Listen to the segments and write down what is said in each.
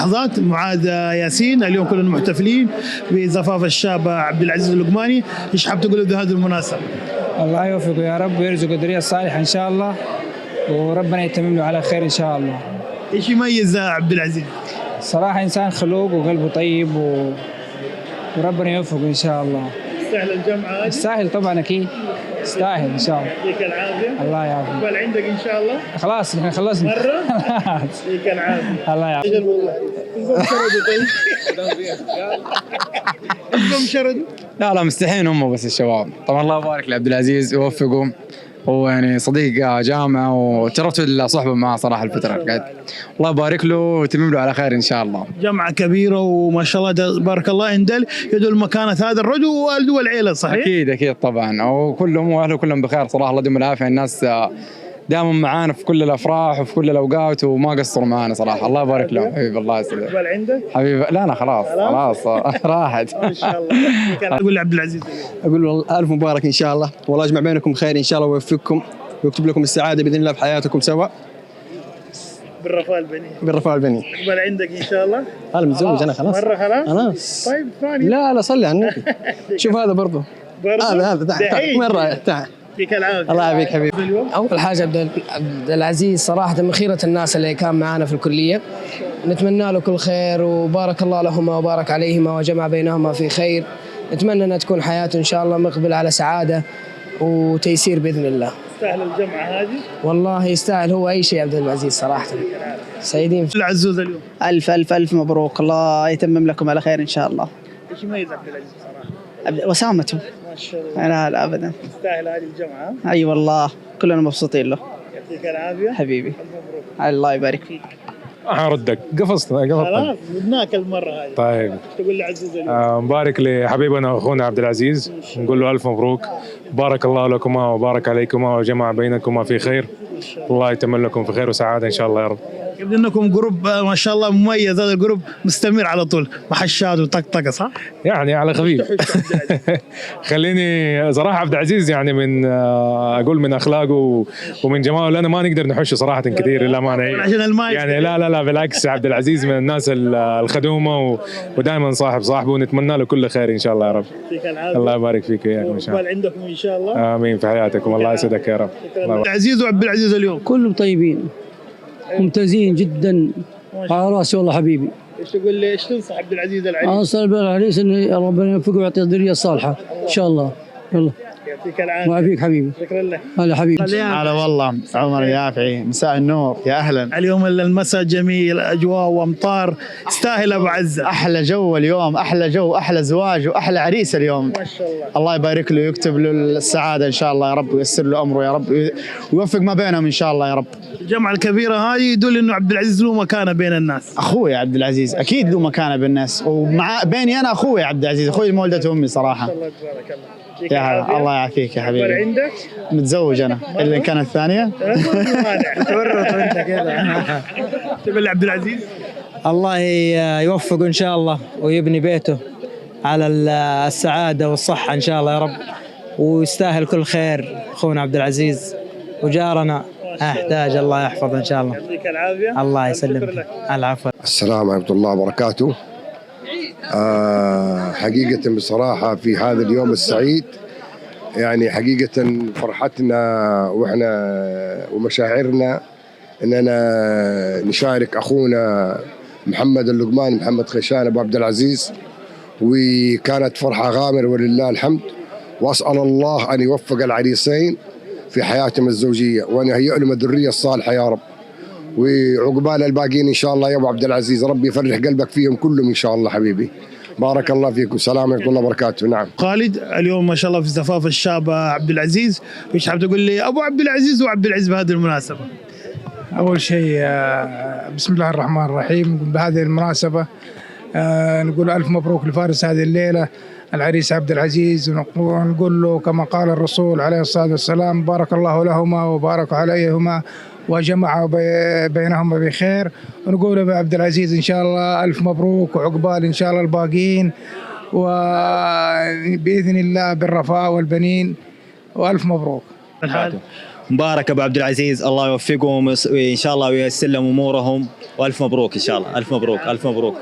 لحظات معاذ ياسين. اليوم كلنا محتفلين بزفاف الشاب عبد العزيز اللقماني، ايش حاب تقول بهذه المناسبة؟ الله يوفقه يا رب ويرزقه ذرية صالحة إن شاء الله، وربنا يتمم له على خير إن شاء الله. ايش يميز عبد العزيز؟ صراحة إنسان خلوق وقلبه طيب وربنا يوفقه إن شاء الله. يستاهل الجمعة؟ يستاهل طبعا أكيد، يستاهل إن شاء الله. يعطيك العافية. الله يعافيك. بل عندك إن شاء الله؟ خلاص احنا خلصنا. مرة؟ يعطيك العافية. الله يعافيك. انتم شردوا؟ لا مستحيين هم بس الشباب. طبعا الله يبارك لعبد العزيز ويوفقه، هو يعني صديق جامعة وتشرفت بالصحبة معه صراحة الفترة قاعد. الله يبارك له ويتمم له على خير إن شاء الله. جامعة كبيرة وما شاء الله تبارك الله يدل مكانة هذا الرجل ووالده والعيلة، صحيح؟ أكيد طبعا، وكلهم وأهله كلهم بخير صراحة، الله يديم العافية. الناس دائما معانا في كل الأفراح وفي كل الأوقات وما قصروا معانا صراحة، الله يبارك لهم. حبيبي الله يسعدك. بل عندك؟ حبيبي لا خلاص راحت. ما شاء الله. أقول لعبد العزيز، أقول له ألف مبارك إن شاء الله، والله يجمع بينكم خير إن شاء الله ويوفقكم ويكتب لكم السعادة بإذن الله في حياتكم سوا. بالرفاه البنين. بل عندك إن شاء الله؟ أنا متزوج أنا خلاص. مرة خلاص؟ طيب ثاني. لا صلي على النبي. شوف هذا برضه. هذا تعال مرة تعال. الله يعافيك حبيبي. أول حاجة عبد العزيز صراحة من خيرة الناس اللي كان معنا في الكلية، نتمنى له كل خير وبارك الله لهما وبارك عليهما وجمع بينهما في خير. نتمنى أن تكون حياته إن شاء الله مقبل على سعادة وتيسير بإذن الله. يستاهل الجمعة هذه؟ والله يستاهل هو أي شيء عبد العزيز صراحة. سعيدين. العزوز اليوم ألف مبروك، الله يتمم لكم على خير إن شاء الله. ايش يميز عبد العزيز صراحة؟ وسامته. ما شاء الله. لا أبدا. يستاهل هذه الجمعة. أي والله كلنا مبسوطين له. يعطيك العافية حبيبي. مبروك. الله يبارك فيك. أردك قفصت خلاص بدناك المرة هذه. طيب تقول لعزوز اليوم؟ مبارك لحبيبنا واخونا عبد العزيز، نقول له الف مبروك، بارك الله لكما وبارك عليكما وجمع بينكما في خير، الله يتمم لكم في خير وسعاده ان شاء الله يا رب. يبدو انكم جروب ما شاء الله مميز، هذا الجروب مستمر على طول، محشات وطقطقه صح؟ يعني على خفيف. خليني صراحه عبد العزيز يعني من اقول من اخلاقه ومن جماله انا ما نقدر نحشه صراحه كثير للامانه عشان المايك يعني. لا بالعكس، عبد العزيز من الناس الخدومه ودائما صاحبه ونتمنى له كل خير ان شاء الله يا رب. الله يبارك فيك وياكم ان شاء الله. عندكم ان شاء الله. امين في حياتكم، الله يسعدك يا رب. عبد العزيز وعبد العزيز اليوم كلهم طيبين ممتازين جدا على راسي والله حبيبي. ايش تقول لي، ايش تنصح عبد العزيز العريس؟ انصح العريس ان ربنا يوفقه ويعطيه الذريه الصالحه ان شاء الله. يلا يعطيك العافيه. ويعافيك حبيبي. شكرا لك. هلا حبيبي. هلا والله عمر اليافعي، مساء النور يا اهلا. اليوم المساء جميل، اجواء وامطار، تستاهل ابو عزه. احلى جو اليوم، احلى جو، احلى زواج واحلى عريس اليوم. ما شاء الله. الله يبارك له ويكتب له السعاده ان شاء الله يا رب، وييسر له امره يا رب، ويوفق ما بينهم ان شاء الله يا رب. الجمعه الكبيره هذه يدل انه عبد العزيز له مكانه بين الناس. اخوي عبد العزيز اكيد له مكانه بين الناس، ومع بيني انا اخوي عبد العزيز، اخوي مولدة امي صراحه. الله تبارك الله. يا هلا الله يعافيك يا حبيبي. عندك؟ متزوج انا، اللي كانت الثانيه. تورط وانت كذا. تقول عبد العزيز الله يوفقه ان شاء الله ويبني بيته على السعادة والصحة ان شاء الله يا رب، ويستاهل كل خير اخونا عبد العزيز وجارنا، احتاج الله يحفظه ان شاء الله. يعطيك العافية. الله يسلمك. العفو. السلام ورحمة الله وبركاته. حقيقة بصراحة في هذا اليوم السعيد يعني حقيقة فرحتنا وإحنا ومشاعرنا أننا نشارك أخونا محمد اللقماني محمد خيشان أبو عبد العزيز، وكانت فرحة غامرة ولله الحمد، وأسأل الله أن يوفق العريسين في حياتهم الزوجية وأن يهيئ لهم الذرية الصالحة يا رب، وعقبال الباقيين إن شاء الله يا أبو عبد العزيز، ربي يفرح قلبك فيهم كلهم إن شاء الله حبيبي. بارك الله فيكم، السلام ورحمة الله وبركاته. نعم خالد، اليوم ما شاء الله في زفاف الشاب عبد العزيز، ايش حاب تقول لي ابو عبد العزيز وعبد العزيز بهذه المناسبة؟ أول شيء بسم الله الرحمن الرحيم، بهذه المناسبة نقول ألف مبروك لفارس هذه الليلة العريس عبد العزيز، ونقول له كما قال الرسول عليه الصلاة والسلام بارك الله لهما وبارك عليهما وجمع بينهما بخير، ونقول له عبد العزيز إن شاء الله ألف مبروك وعقبال إن شاء الله الباقين، وبإذن الله بالرفاه والبنين، وألف مبروك. مبارك ابو عبد العزيز، الله يوفقهم وان شاء الله وييسر لهم امورهم والف مبروك ان شاء الله. الف مبروك الف مبروك.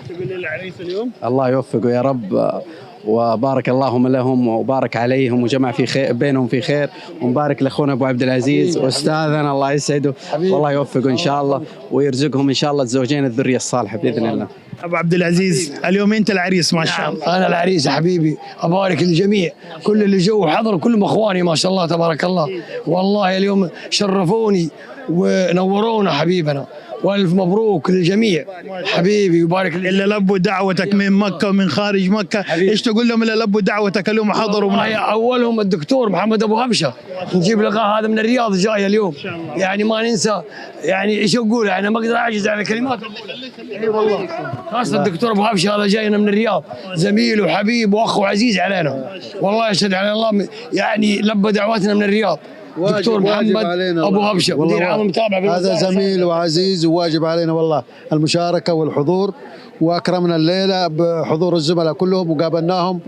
تقول للعريس اليوم الله يوفقه يا رب، وبارك اللهم لهم وبارك عليهم وجمع في خير بينهم في خير، ومبارك لاخونا ابو عبد العزيز واستاذنا الله يسعده والله يوفقه ان شاء الله ويرزقهم ان شاء الله الزوجين الذريه الصالحه باذن الله. ابو عبد العزيز اليوم انت العريس ما شاء الله. انا العريس يا حبيبي، ابارك للجميع كل اللي جو حضروا كلهم اخواني ما شاء الله تبارك الله، والله اليوم شرفوني ونورونا حبيبنا، والف مبروك للجميع حبيبي وبارك لك. اللي لبوا دعوتك من مكه ومن خارج مكه ايش تقول لهم اللي لبوا دعوتك اليوم حضروا؟ اولهم الدكتور محمد ابو غبشه، نجيب لقاء هذا من الرياض جاي اليوم، يعني ما ننسى، يعني ايش اقول يعني ما اقدر اعجز على كلمات. اي والله خاصه الدكتور ابو غبشه هذا جاينا من الرياض، زميل وحبيب واخ وعزيز علينا، والله يشهد على الله يعني لبى دعواتنا من الرياض. دكتور محمد ابو غبشه مدير عام متابع، هذا زميل وعزيز وواجب علينا والله المشاركه والحضور، واكرمنا الليله بحضور الزملاء كلهم وقابلناهم،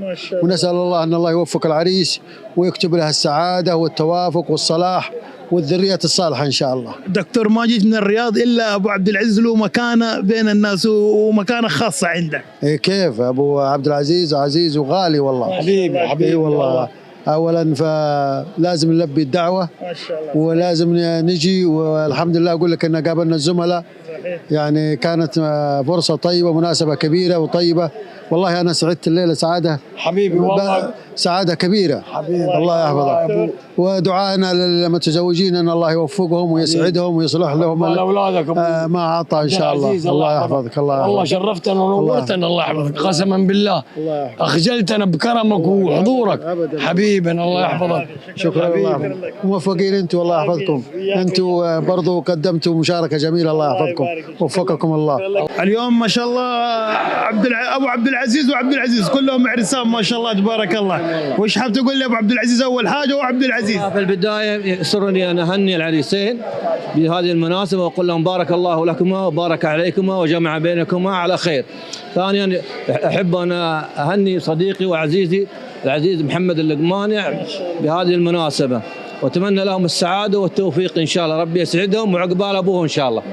ونسال الله ان الله يوفق العريس ويكتب له السعاده والتوافق والصلاح والذريه الصالحه ان شاء الله. دكتور ما جيت من الرياض الا ابو عبد العزيز له مكانه بين الناس ومكانه خاصه عنده. إيه كيف ابو عبد العزيز عزيز وغالي والله حبيبي حبيبي والله. اولا فلازم نلبي الدعوه ما شاء الله، ولازم نجي، والحمد لله اقول لك ان قابلنا الزملاء يعني كانت فرصه طيبه مناسبه كبيره وطيبه، والله انا سعدت الليله سعاده حبيبي والله سعاده كبيره حبيبي الله يحفظك، ودعائنا للمتزوجين ان الله يوفقهم ويسعدهم ويصلح لهم ما اعطى ان شاء الله. الله يحفظك. الله شرفتنا ونورتنا الله يحفظك، قسما بالله اخجلتنا بكرمك وحضورك حبيبنا الله يحفظك. شكرا الله موفقين انتم الله يحفظكم، انتم برضو قدمتوا مشاركه جميله الله يحفظكم وفقكم الله. اليوم ما شاء الله ابو عبد العزيز وعبد العزيز كلهم عرسان ما شاء الله تبارك الله، وش حاب تقول لي ابو عبد العزيز اول حاجه وعبد العزيز؟ في البدايه يسرني ان اهني العريسين بهذه المناسبه واقول لهم بارك الله لكما وبارك عليكما وجمع بينكما على خير. ثانيا احب ان اهني صديقي وعزيزي العزيز محمد اللقماني بهذه المناسبه، واتمنى لهم السعاده والتوفيق ان شاء الله، ربي يسعدهم وعقبال ابوهم ان شاء الله.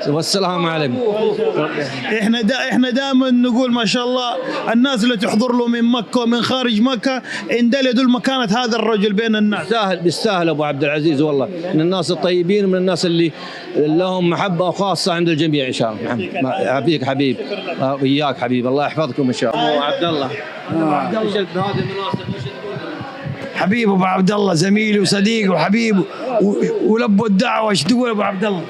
والسلام عليكم. احنا دائما نقول ما شاء الله الناس اللي تحضر له من مكه ومن خارج مكه ان دل يدل مكانه هذا الرجل بين الناس. بيستاهل ابو عبد العزيز والله، من الناس الطيبين ومن الناس اللي لهم محبه خاصه عند الجميع ان شاء الله. يعافيك حبيب وياك حبيب، الله يحفظكم ان شاء الله. عبد الله بهذه المناسبه حبيب ابو عبد الله زميلي وصديقي وحبيب ولبوا الدعوه، ايش تقول ابو عبد الله؟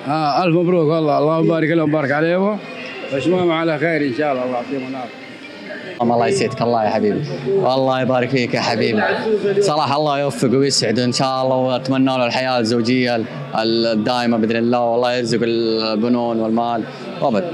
الف مبروك والله، الله يبارك لهم ويبارك عليهم واشمهم على خير ان شاء الله، الله يعطيهم العافيه. الله يسعدك الله يا حبيبي، والله يبارك فيك يا حبيبي، صراحه الله يوفقه ويسعده ان شاء الله، واتمنى له الحياه الزوجيه الدائمه باذن الله، والله يرزق البنون والمال وابد.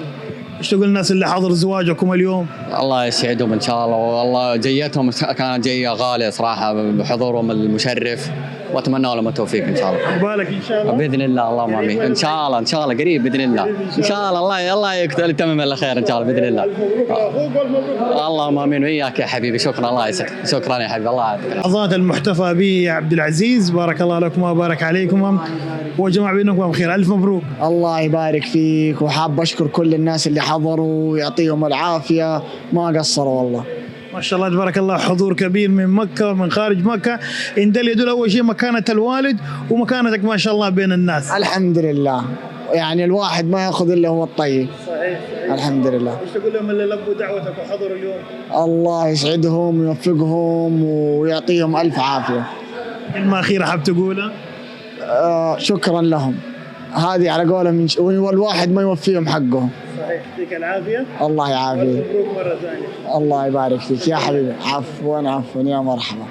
ايش تقول الناس اللي حضر زواجكم اليوم؟ الله يسعدهم ان شاء الله، والله جيتهم كانت جيه غاليه صراحه بحضورهم المشرف، واتمنى لهم التوفيق ان شاء الله. بالك ان شاء الله باذن الله، اللهم امين ان شاء الله، ان شاء الله قريب باذن الله ان شاء الله، الله يتمم على خير ان شاء الله باذن الله. اللهم امين وياك يا حبيبي، شكرا الله يسعدك، شكرا يا حبيبي الله يعطيك. لحظات المحتفى به يا عبد العزيز، بارك الله لكم وبارك عليكم وجمع بينكم بخير، الف مبروك. الله يبارك فيك، وحاب اشكر كل الناس اللي حضروا ويعطيهم العافيه، ما قصروا والله. ما شاء الله تبارك الله، حضور كبير من مكة ومن خارج مكة، إن دل يدل أول شيء مكانة الوالد ومكانتك ما شاء الله بين الناس. الحمد لله، يعني الواحد ما ياخذ إلا هو الطيب. صحيح. الحمد لله. ايش تقول لهم اللي لبوا دعوتك وحضروا اليوم؟ الله يسعدهم ويوفقهم ويعطيهم ألف عافية. كلمة أخيرة حاب تقولها؟ شكرا لهم، هذه على قولهم، والواحد ما يوفيهم حقهم. صحيح، يعطيك العافية. الله يعافيك. مبروك مرة ثانية. الله يبارك فيك يا حبيبي. عفوا عفوا يا مرحبا.